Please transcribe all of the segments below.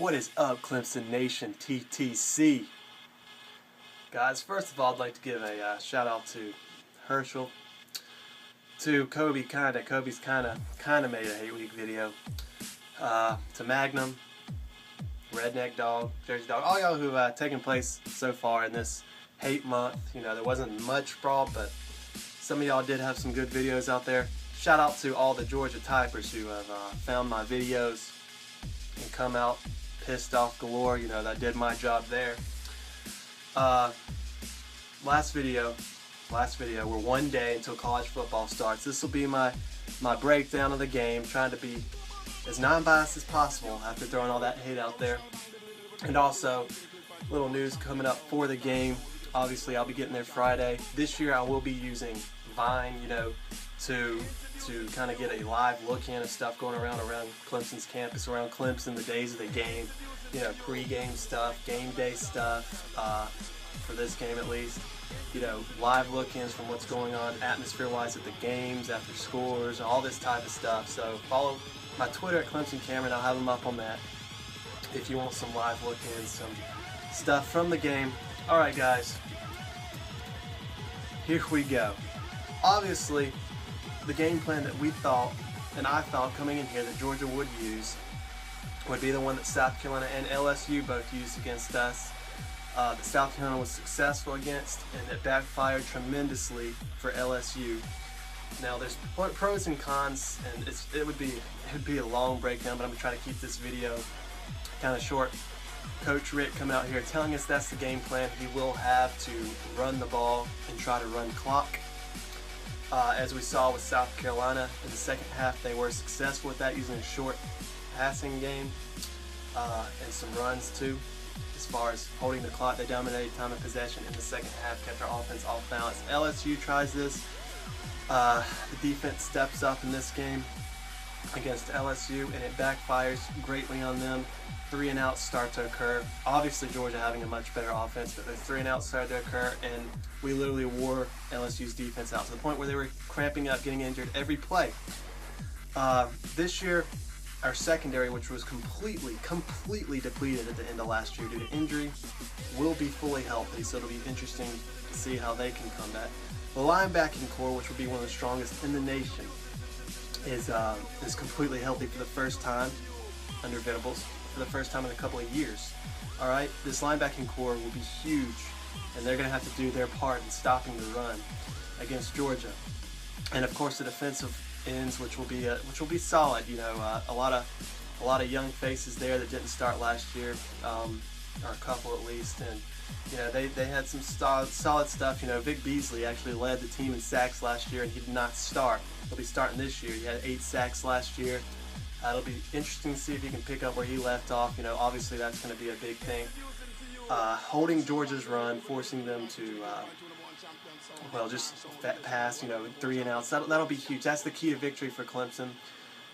What is up, Clemson Nation TTC? Guys, first of all, I'd like to give a shout out to Herschel, to Kobe, Kobe's kind of made a hate week video, to Magnum, Redneck Dog, Jersey Dog, all y'all who have taken place so far in this hate month. You know, there wasn't much brawl, but some of y'all did have some good videos out there. Shout out to all the Georgia typers who have found my videos and come out pissed off galore. You know, that did my job there. Last video, we're one day until college football starts. This will be my breakdown of the game, trying to be as non-biased as possible after throwing all that hate out there. And also, little news coming up for the game. Obviously, I'll be getting there Friday. This year, I will be using Vine, you know, to kind of get a live look in of stuff going around Clemson's campus, around Clemson, the days of the game, you know, pre-game stuff, game day stuff, for this game at least, you know, live look-ins from what's going on atmosphere-wise at the games, after scores, all this type of stuff. So follow my Twitter at Clemson Cameron. I'll have them up on that if you want some live look-ins, some stuff from the game. All right, guys, here we go. Obviously, the game plan that we thought, and I thought coming in here, that Georgia would use would be the one that South Carolina and LSU both used against us, that South Carolina was successful against, and it backfired tremendously for LSU. Now, there's pros and cons, and it would be a long breakdown, but I'm gonna try to keep this video kind of short. Coach Rick coming out here telling us that's the game plan. He will have to run the ball and try to run clock. As we saw with South Carolina in the second half, they were successful with that, using a short passing game and some runs too. As far as holding the clock, they dominated time of possession in the second half, kept our offense off balance. LSU tries this. The defense steps up in this game against LSU, and it backfires greatly on them. 3 and outs start to occur. Obviously, Georgia having a much better offense, but the 3 and outs started to occur, and we literally wore LSU's defense out to the point where they were cramping up, getting injured every play. This year, our secondary, which was completely depleted at the end of last year due to injury, will be fully healthy, so it'll be interesting to see how they can come back. The linebacking core, which will be one of the strongest in the nation, is completely healthy for the first time under Venables, for the first time in a couple of years. All right, this linebacking core will be huge, and they're going to have to do their part in stopping the run against Georgia. And of course, the defensive ends, which will be solid. You know, a lot of young faces there that didn't start last year, or a couple at least, and you know, they had some solid stuff. You know, Vic Beasley actually led the team in sacks last year, and he did not start. He'll be starting this year. He had 8 sacks last year. It'll be interesting to see if he can pick up where he left off. You know, obviously that's going to be a big thing. Holding Georgia's run, forcing them to, just pass, you know, 3 and outs. That'll be huge. That's the key to victory for Clemson,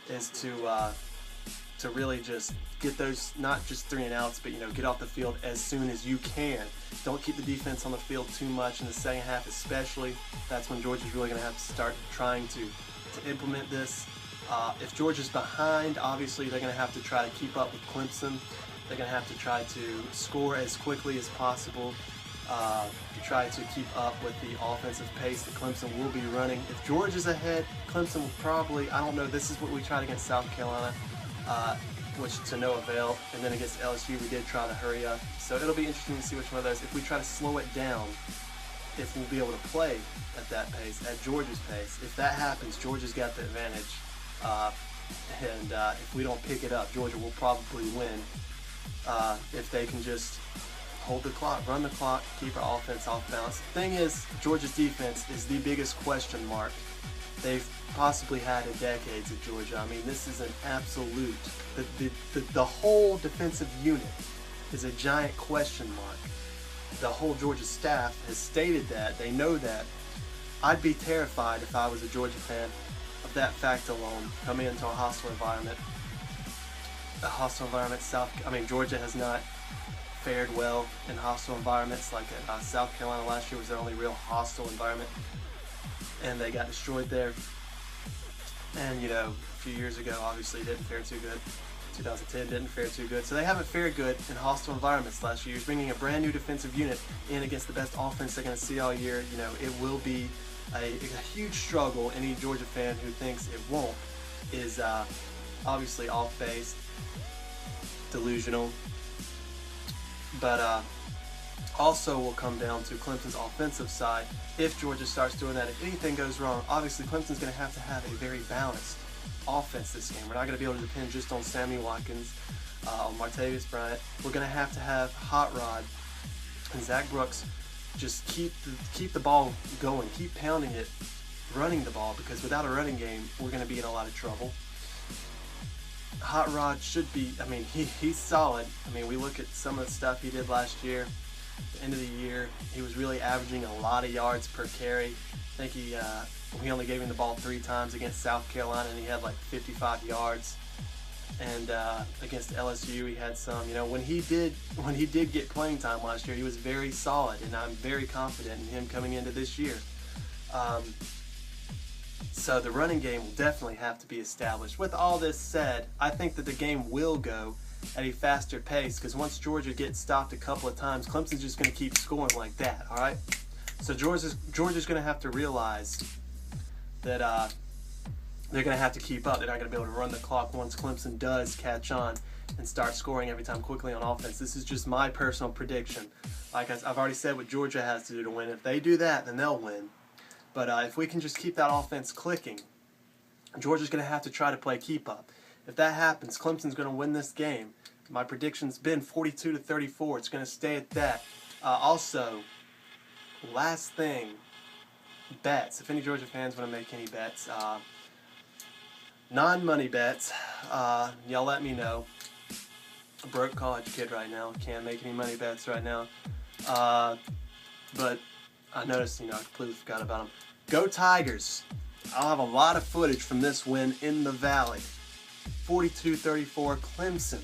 is to really just get those, not just 3 and outs, but, you know, get off the field as soon as you can. Don't keep the defense on the field too much in the second half especially. That's when Georgia's really going to have to start trying to implement this. If Georgia's behind, obviously they're going to have to try to keep up with Clemson. They're going to have to try to score as quickly as possible, to try to keep up with the offensive pace that Clemson will be running. If Georgia's ahead, Clemson will probably, I don't know, this is what we tried against South Carolina, which to no avail, and then against LSU we did try to hurry up. So it'll be interesting to see which one of those. If we try to slow it down, if we'll be able to play at that pace, at Georgia's pace. If that happens, Georgia's got the advantage. And if we don't pick it up, Georgia will probably win if they can just hold the clock, run the clock, keep our offense off balance. The thing is, Georgia's defense is the biggest question mark they've possibly had in decades at Georgia. I mean, this is an absolute, the whole defensive unit is a giant question mark. The whole Georgia staff has stated that. They know that. I'd be terrified if I was a Georgia fan of that fact alone, coming into a hostile environment. Georgia has not fared well in hostile environments. Like South Carolina last year was their only real hostile environment, and they got destroyed there. And you know, a few years ago, obviously didn't fare too good. 2010 didn't fare too good. So they haven't fared good in hostile environments last year. He's bringing a brand new defensive unit in against the best offense they're going to see all year. You know, it will be a huge struggle. Any Georgia fan who thinks it won't is obviously off-base, delusional. But also will come down to Clemson's offensive side. If Georgia starts doing that, if anything goes wrong, obviously Clemson's going to have a very balanced offense this game. We're not going to be able to depend just on Sammy Watkins, on Martavis Bryant. We're going to have Hot Rod and Zach Brooks just keep the ball going, keep pounding it, running the ball, because without a running game, we're going to be in a lot of trouble. Hot Rod should be, I mean, he's solid. I mean, we look at some of the stuff he did last year. At the end of the year, he was really averaging a lot of yards per carry. I think we only gave him the ball 3 times against South Carolina, and he had like 55 yards. And against LSU, he had some. You know, when he did get playing time last year, he was very solid, and I'm very confident in him coming into this year. So the running game will definitely have to be established. With all this said, I think that the game will go at a faster pace, because once Georgia gets stopped a couple of times, Clemson's just going to keep scoring like that, all right? So Georgia's going to have to realize that they're going to have to keep up. They're not going to be able to run the clock once Clemson does catch on and start scoring every time quickly on offense. This is just my personal prediction. Like I've already said what Georgia has to do to win. If they do that, then they'll win. But if we can just keep that offense clicking, Georgia's going to have to try to play keep up. If that happens, Clemson's going to win this game. My prediction's been 42-34. It's going to stay at that. Also, last thing, bets. If any Georgia fans want to make any bets, non-money bets, y'all let me know. A broke college kid right now. Can't make any money bets right now. But I noticed, I completely forgot about them. Go Tigers. I'll have a lot of footage from this win in the Valley. 42-34 Clemson